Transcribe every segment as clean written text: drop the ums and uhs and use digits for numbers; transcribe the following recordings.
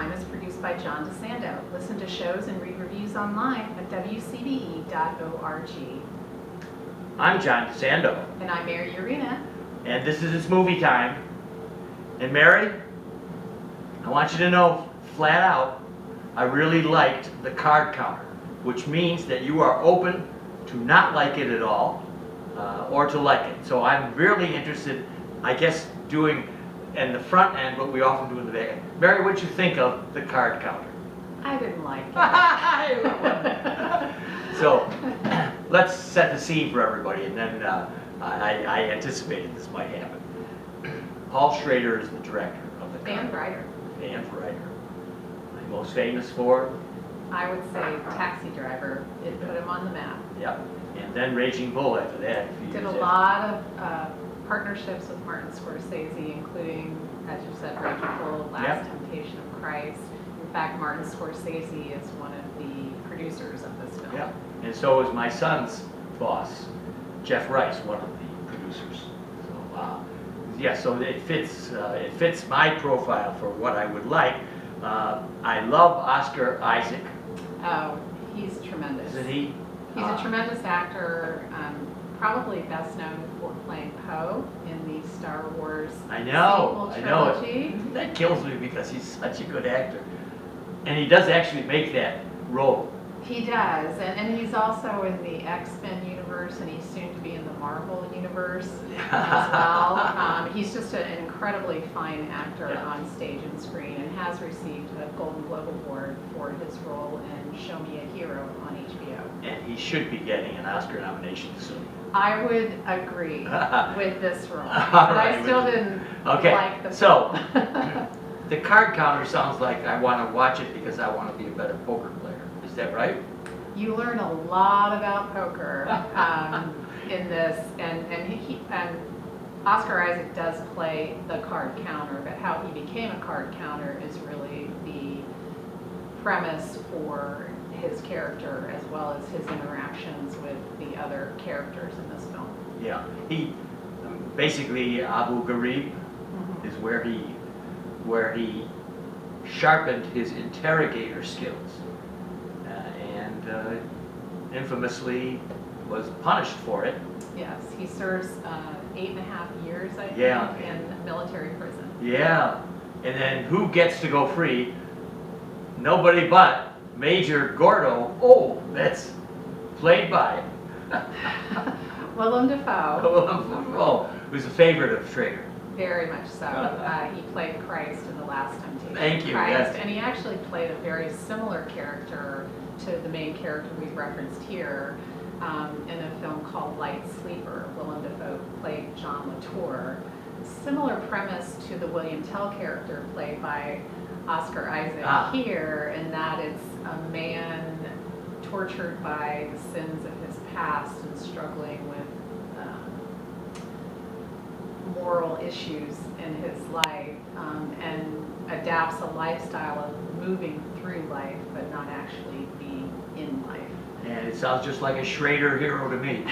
Time is produced by John DeSando. Listen to shows and read reviews online at wcbe.org. I'm John DeSando. And I'm Mary Urena. And this is It's Movie Time. And Mary, I want you to know flat out, I really liked the card counter, which means that you are open to not like it at all, or to like it. So I'm really interested, I guess, doing in the front end what we often do in the back end. Mary, what'd you think of the card counter? I didn't like it. So let's set the scene for everybody, and then I anticipated this might happen. Paul Schrader is the director of the And writer. And writer. Most famous for? I would say Taxi Driver. It put him on the map. Yep. And then Raging Bull after that. Did a lot of partnerships with Martin Scorsese, including, as you said, Raging Bull, Last Temptation of Christ. In fact, Martin Scorsese is one of the producers of this film. Yeah. And so is my son's boss, Jeff Rice, one of the producers. So, yeah, so it fits my profile for what I would like. I love Oscar Isaac. Oh, he's tremendous. Isn't he? He's a tremendous actor, probably best known for playing Poe in the Star Wars sequel trilogy. That kills me because he's such a good actor. And he does actually make that role. He does, and he's also in the X-Men universe, and he's soon to be in the Marvel universe as well. He's just an incredibly fine actor on stage and screen, and has received a Golden Globe Award for his role in Show Me a Hero on HBO. And he should be getting an Oscar nomination soon. I would agree with this role, but Right, I still didn't like the so film. the card counter sounds like I want to watch it because I want to be a better poker player. Is that right? You learn a lot about poker in this, and Oscar Isaac does play the card counter, but how he became a card counter is really the premise for his character, as well as his interactions with the other characters in this film. Yeah, he basically Abu Ghraib is where he sharpened his interrogator skills. And infamously was punished for it. Yes, he serves 8.5 years, I think, in military prison. Yeah, and then who gets to go free? Nobody but Major Gordo. Oh, that's played by Willem Dafoe. Who's a favorite of Schrader. Very much so. He played Christ in The Last Temptation Thank you, of Christ, yes. and he actually played a very similar character to the main character we've referenced here in a film called Light Sleeper. Willem Dafoe played John Latour. Similar premise to the William Tell character played by Oscar Isaac here, in that it's a man tortured by the sins of his past and struggling with moral issues in his life, and adapts a lifestyle of moving through life but not actually being in life. And it sounds just like a Schrader hero to me.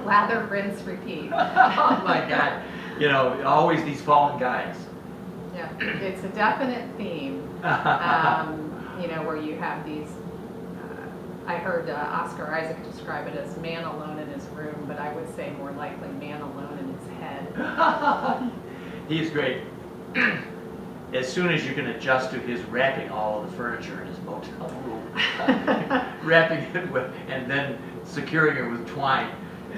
Lather, rinse, repeat. Oh my God. You know, always these fallen guys. Yeah, it's a definite theme, you know, where you have these, I heard Oscar Isaac describe it as man alone in his room, but I would say more likely man alone in his head. He's great. As soon as you can adjust to his wrapping all of the furniture in his motel room, wrapping it with, and then securing it with twine.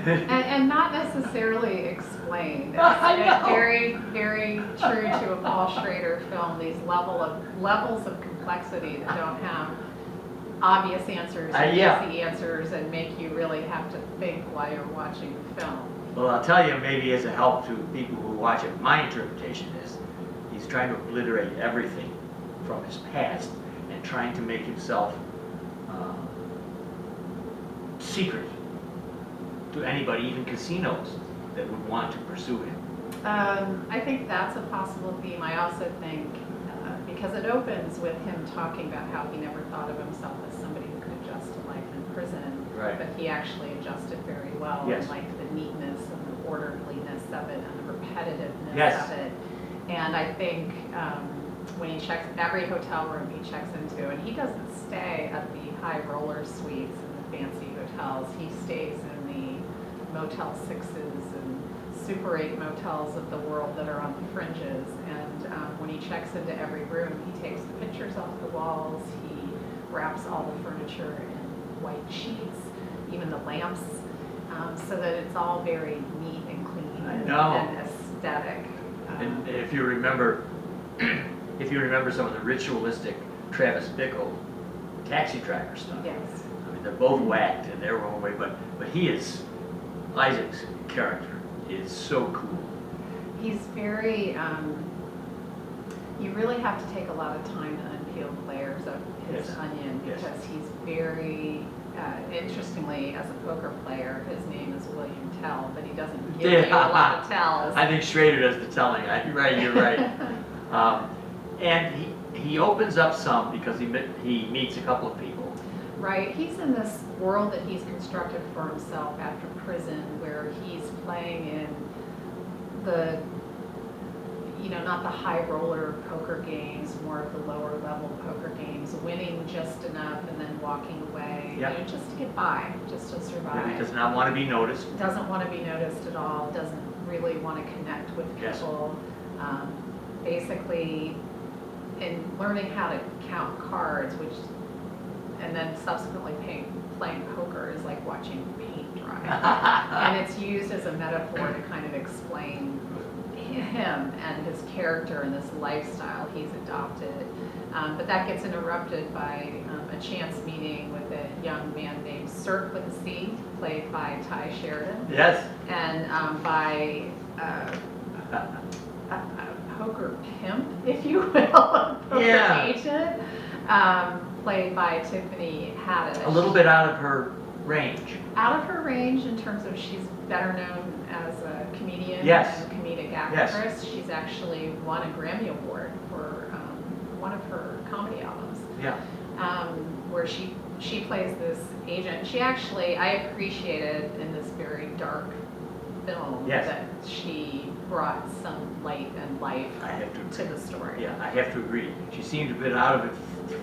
and not necessarily explained. It's very, very true to a Paul Schrader film, these levels of complexity that don't have obvious answers and easy answers and make you really have to think while you're watching the film. Well, I'll tell you, maybe as a help to people who watch it, my interpretation is he's trying to obliterate everything from his past and trying to make himself secret to anybody, even casinos, that would want to pursue him. I think that's a possible theme. I also think, because it opens with him talking about how he never thought of himself as somebody who could adjust to life in prison, but he actually adjusted very well, and liked the neatness and the orderliness of it and the repetitiveness of it. And I think when he checks, every hotel room he checks into, and he doesn't stay at the high roller suites and the fancy hotels. He stays in the Motel 6s and Super 8 motels of the world that are on the fringes. And when he checks into every room, he takes the pictures off the walls. He wraps all the furniture in white sheets, even the lamps, so that it's all very neat and clean and aesthetic. And if you remember, some of the ritualistic Travis Bickle taxi driver stuff. Yes. I mean, they're both whacked in their own way, but Isaac's character is so cool. He's very, you really have to take a lot of time to unpeel the layers of his onion, because he's very, interestingly, as a poker player, his name is William Tell, but he doesn't give you a lot of tells. I think Schrader does the telling. You're right. And he opens up some because he meets a couple of people. Right, he's in this world that he's constructed for himself after prison, where he's playing in the, not the high roller poker games, more of the lower level poker games, winning just enough and then walking away, just to get by, just to survive. He does not want to be noticed. Doesn't want to be noticed at all, doesn't really want to connect with people. Basically, in learning how to count cards, and then subsequently playing poker is like watching paint dry. And it's used as a metaphor to kind of explain him and his character and this lifestyle he's adopted. But that gets interrupted by a chance meeting with a young man named Sept with a C, played by Ty Sheridan. Yes. And by a poker pimp, if you will, a poker agent, played by Tiffany Haddish. A little bit out of her range. Out of her range in terms of she's better known as a comedian and comedic actress. Yes. She's actually won a Grammy Award for one of her comedy albums. Yeah. Where she plays this agent. She actually, I appreciated in this very dark film that she brought some light and life to the story. Yeah, I have to agree. She seemed a bit out of it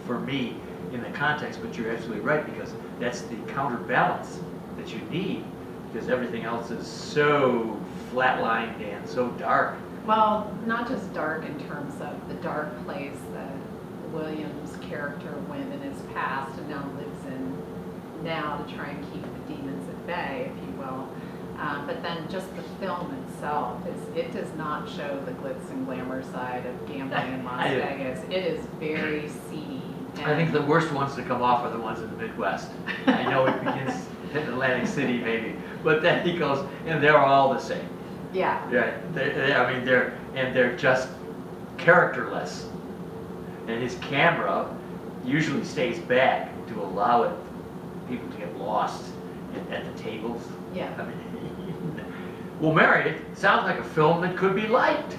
for me in the context, but you're absolutely right, because that's the counterbalance that you need, because everything else is so flatlined and so dark. Well, not just dark in terms of the dark place that William's character went in his past and now lives in now to try and keep the demons at bay, if you will. But then just the film itself, it does not show the glitz and glamour side of gambling in Las Vegas. It is very seedy. I think the worst ones to come off are the ones in the Midwest. I know it begins in Atlantic City maybe, but then he goes, and they're all the same. Yeah. Yeah, they're just characterless. And his camera usually stays back to allow people to get lost at the tables. Yeah. I mean, well, Mary, it sounds like a film that could be liked.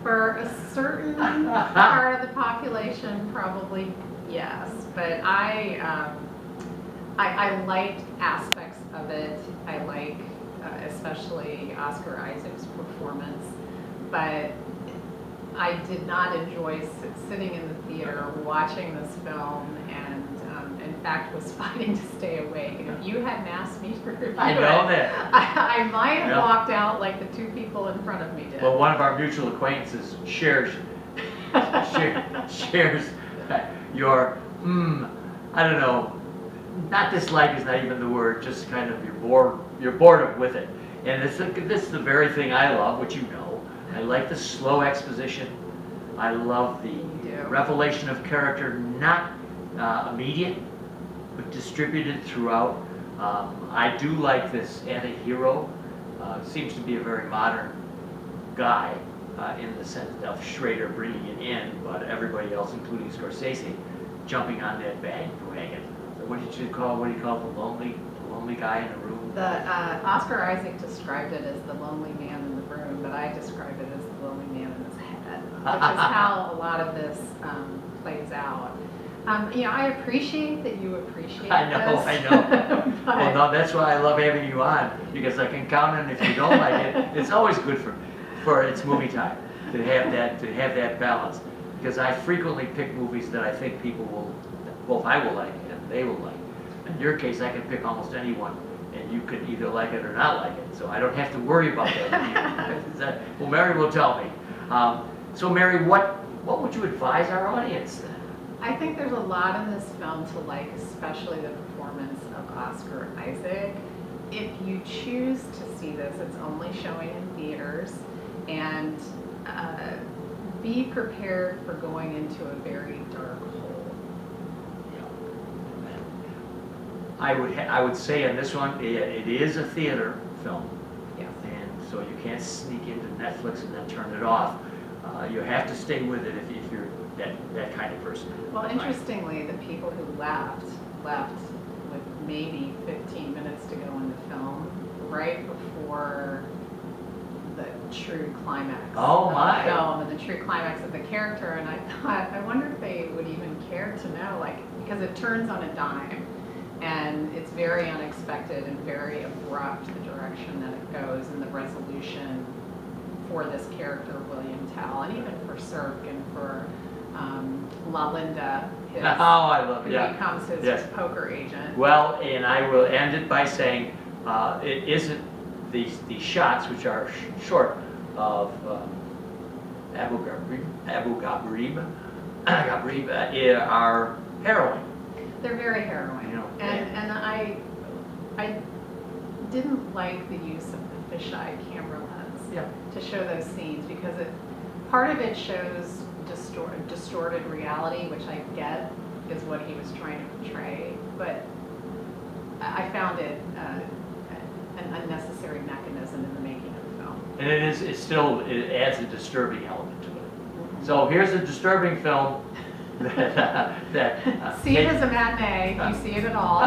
For a certain part of the population, probably yes. But I liked aspects of it. I like especially Oscar Isaac's performance, but I did not enjoy sitting in the theater watching this film, and in fact was fighting to stay awake. And if you hadn't asked me to review I know that. I might have walked out like the two people in front of me did. Well, one of our mutual acquaintances shares your, I don't know, not dislike is not even the word, just kind of you're bored with it. And this is the very thing I love, which you know. I like the slow exposition. I love the revelation of character, not immediate, but distributed throughout. I do like this anti-hero. Seems to be a very modern guy in the sense of Schrader bringing it in, but everybody else, including Scorsese, jumping on that bandwagon. What do you call it? The lonely guy in the room? Oscar Isaac described it as the lonely man in the room, but I described it as the lonely man in his head, which is how a lot of this plays out. I appreciate that you appreciate this. I know. Well, no, that's why I love having you on, because I can count on if you don't like it. It's always good for its movie time. to have that balance. Because I frequently pick movies that I think people will, both I will like and they will like. In your case, I can pick almost anyone, and you could either like it or not like it. So I don't have to worry about that with you. Well, Mary will tell me. So Mary, what would you advise our audience then? I think there's a lot in this film to like, especially the performance of Oscar Isaac. If you choose to see this, it's only showing in theaters, and be prepared for going into a very dark hole. I would say on this one, it is a theater film, Yes. and so you can't sneak into Netflix and then turn it off. You have to stay with it if you're that kind of person. Well, interestingly, the people who left with maybe 15 minutes to go in the film, right before the true climax Oh, of my. the film and the true climax of the character. And I thought, I wonder if they would even care to know, like, because it turns on a dime, and it's very unexpected and very abrupt, the direction that it goes and the resolution for this character, William Tell, and even for Cirque and for La Linda, his, Oh, I love it. who Yeah. becomes his Yes. poker agent. Well, and I will end it by saying it isn't these shots, which are short of Abu Ghraib, are harrowing. They're very harrowing, You know, and I didn't like the use of the fisheye camera lens Yeah. to show those scenes, because part of it shows distorted reality, which I get is what he was trying to portray, but I found it an unnecessary mechanism in the making of the film. And it adds a disturbing element to it. So here's a disturbing film that See it as a matinee, if you see it at all.